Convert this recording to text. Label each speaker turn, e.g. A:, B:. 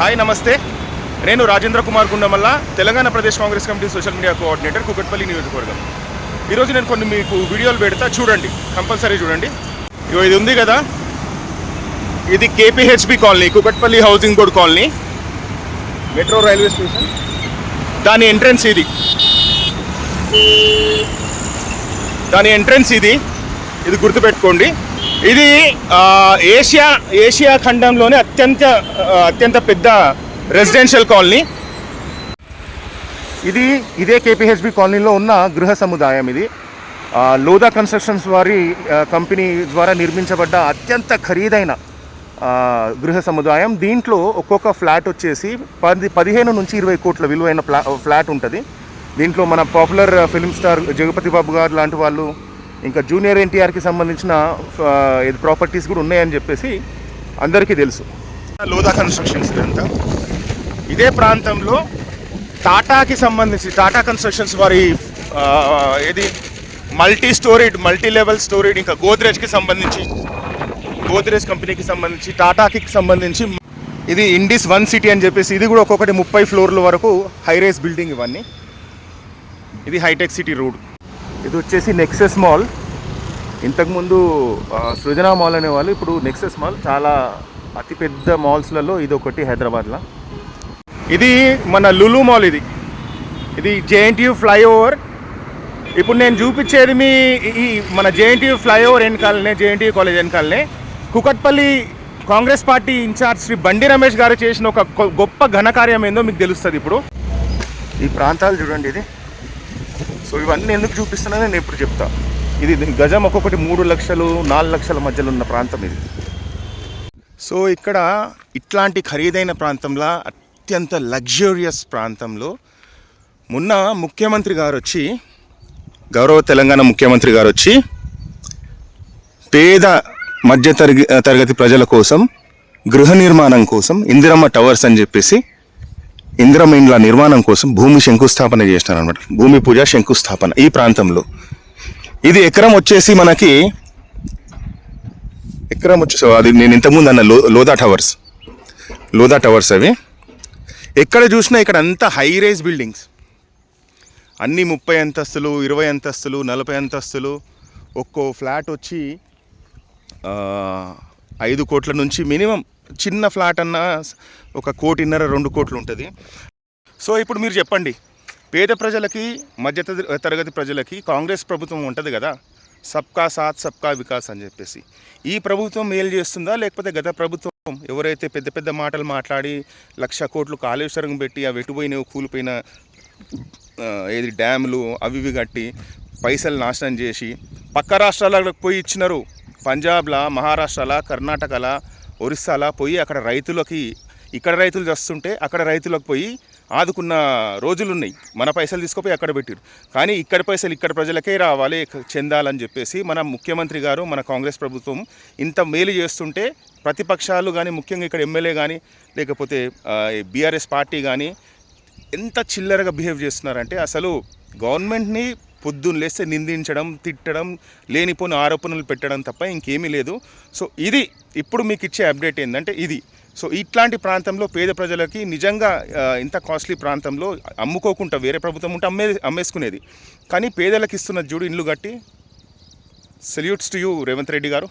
A: Hi నమస్తే, నేను Rajendra Kumar Gundamalla, Telangana Pradesh Congress committee social media coordinator, Kukatpally నియోజకవర్గం. ఈరోజు నేను కొన్ని మీకు వీడియోలు పెడతా, చూడండి, కంపల్సరీ చూడండి. ఇది ఉంది కదా, ఇది KPHB colony, Kukatpally housing board colony, metro railway station. దాని ఎంట్రన్స్ ఇది గుర్తుపెట్టుకోండి. ఇది ఏషియా ఖండంలోనే అత్యంత పెద్ద రెసిడెన్షియల్ కాలనీ. ఇదే కేపీహెచ్బి కాలనీలో ఉన్న గృహ సముదాయం. ఇది లోదా కన్స్ట్రక్షన్స్ వారి కంపెనీ ద్వారా నిర్మించబడ్డ అత్యంత ఖరీదైన గృహ సముదాయం. దీంట్లో ఒక్కొక్క ఫ్లాట్ వచ్చేసి 15 నుంచి 20 కోట్ల విలువైన ఫ్లాట్ ఉంటుంది. దీంట్లో మన పాపులర్ ఫిల్మ్ స్టార్ జగపతి బాబు గారు లాంటి వాళ్ళు, ఇంకా జూనియర్ ఎన్టీఆర్కి సంబంధించిన ప్రాపర్టీస్ కూడా ఉన్నాయని చెప్పేసి అందరికీ తెలుసు. లోదా కన్స్ట్రక్షన్స్ ఇదంతా. ఇదే ప్రాంతంలో టాటాకి సంబంధించి టాటా కన్స్ట్రక్షన్స్ వారి మల్టీ లెవెల్ స్టోరేజ్, ఇంకా గోద్రేజ్ కంపెనీకి సంబంధించి, టాటాకి సంబంధించి ఇది ఇండిస్ 1 సిటీ అని చెప్పేసి, ఇది కూడా ఒక్కొక్కటి 30 ఫ్లోర్ల వరకు హైరైజ్ బిల్డింగ్ ఇవన్నీ. ఇది హైటెక్ సిటీ రోడ్. ఇది వచ్చేసి నెక్సెస్ మాల్. ఇంతకుముందు సృజన మాల్ అనేవాళ్ళు, ఇప్పుడు నెక్సెస్ మాల్. చాలా అతిపెద్ద మాల్స్లలో ఇది ఒకటి హైదరాబాద్లో. ఇది మన లులు మాల్. ఇది జేఎన్టీయూ ఫ్లైఓవర్. ఇప్పుడు నేను చూపించేది ఈ మన జేఎన్టీయూ ఫ్లైఓవర్ వెనకాలనే, జేఎన్టీయూ కాలేజ్ వెనకాలనే కూకట్పల్లి కాంగ్రెస్ పార్టీ ఇన్ఛార్జ్ శ్రీ బండి రమేష్ గారు చేసిన ఒక గొప్ప ఘనకార్యం ఏందో మీకు తెలుస్తుంది. ఇప్పుడు ఈ ప్రాంతాలు చూడండి. ఇది సో ఇవన్నీ ఎందుకు చూపిస్తున్నా నేను ఎప్పుడు చెప్తా. ఇది గజం ఒక్కొక్కటి 3 లక్షలు 4 లక్షల మధ్యలో ఉన్న ప్రాంతం ఇది. సో ఇక్కడ ఇట్లాంటి ఖరీదైన ప్రాంతంలో, అత్యంత లగ్జూరియస్ ప్రాంతంలో మొన్న ముఖ్యమంత్రి గారు వచ్చి, గౌరవ తెలంగాణ ముఖ్యమంత్రి గారు వచ్చి పేద మధ్య తరగతి ప్రజల కోసం గృహ నిర్మాణం కోసం ఇందిరమ్మ టవర్స్ అని చెప్పేసి, ఇందిరమ్మ ఇండ్ల నిర్మాణం కోసం భూమి శంకుస్థాపన చేసినారనమాట. భూమి పూజ శంకుస్థాపన ఈ ప్రాంతంలో. ఇది ఎకరం వచ్చేసి అది నేను ఇంతకుముందు అన్న లోదా టవర్స్ అవి. ఎక్కడ చూసినా ఇక్కడ అంతా హై రైజ్ బిల్డింగ్స్, అన్నీ 30 అంతస్తులు, 20 అంతస్తులు, 40 అంతస్తులు. ఒక్కో ఫ్లాట్ వచ్చి 5 కోట్ల నుంచి మినిమం, చిన్న ఫ్లాట్ అన్నా 1.5 కోటి 2 కోట్లు ఉంటుంది. సో ఇప్పుడు మీరు చెప్పండి, పేద ప్రజలకి, మధ్య తరగతి ప్రజలకి కాంగ్రెస్ ప్రభుత్వం ఉంటుంది కదా, సబ్కా సాత్ సబ్కా వికాస్ అని చెప్పేసి. ఈ ప్రభుత్వం మేలు చేస్తుందా, లేకపోతే గత ప్రభుత్వం ఎవరైతే పెద్ద పెద్ద మాటలు మాట్లాడి 1,00,000 కోట్లు కాళేశ్వరం పెట్టి అవి ఎటుపోయినవి, కూలిపోయిన డ్యాములు అవి కట్టి పైసలు నాశనం చేసి పక్క రాష్ట్రాలకు పోయి ఇచ్చినారు. పంజాబ్లా, మహారాష్ట్రలా, కర్ణాటకలా, ఒరిస్సాలా పోయి అక్కడ రైతులకి, ఇక్కడ రైతులు చేస్తుంటే అక్కడ రైతులకు పోయి ఆదుకున్న రోజులు ఉన్నాయి. మన పైసలు తీసుకుపోయి అక్కడ పెట్టారు. కానీ ఇక్కడ పైసలు ఇక్కడ ప్రజలకే రావాలి, చెందాలని చెప్పేసి మన ముఖ్యమంత్రి గారు, మన కాంగ్రెస్ ప్రభుత్వం ఇంత మేలు చేస్తుంటే ప్రతిపక్షాలు కానీ, ముఖ్యంగా ఇక్కడ ఎమ్మెల్యే కానీ, లేకపోతే బీఆర్ఎస్ పార్టీ కానీ ఎంత చిల్లరగా బిహేవ్ చేస్తున్నారంటే, అసలు గవర్నమెంట్ని పొద్దున్న లేస్తే నిందించడం, తిట్టడం, లేనిపోని ఆరోపణలు పెట్టడం తప్ప ఇంకేమీ లేదు. సో ఇది ఇప్పుడు మీకు ఇచ్చే అప్డేట్ ఏంటంటే ఇది. సో ఇట్లాంటి ప్రాంతంలో పేద ప్రజలకి నిజంగా ఇంత కాస్ట్లీ ప్రాంతంలో అమ్ముకోకుండా వేరే ప్రభుత్వం ఉంటే అమ్మేసుకునేది, కానీ పేదలకు ఇస్తున్న చూడు ఇండ్లు కట్టి. Salutes to you Revanth Reddy గారు.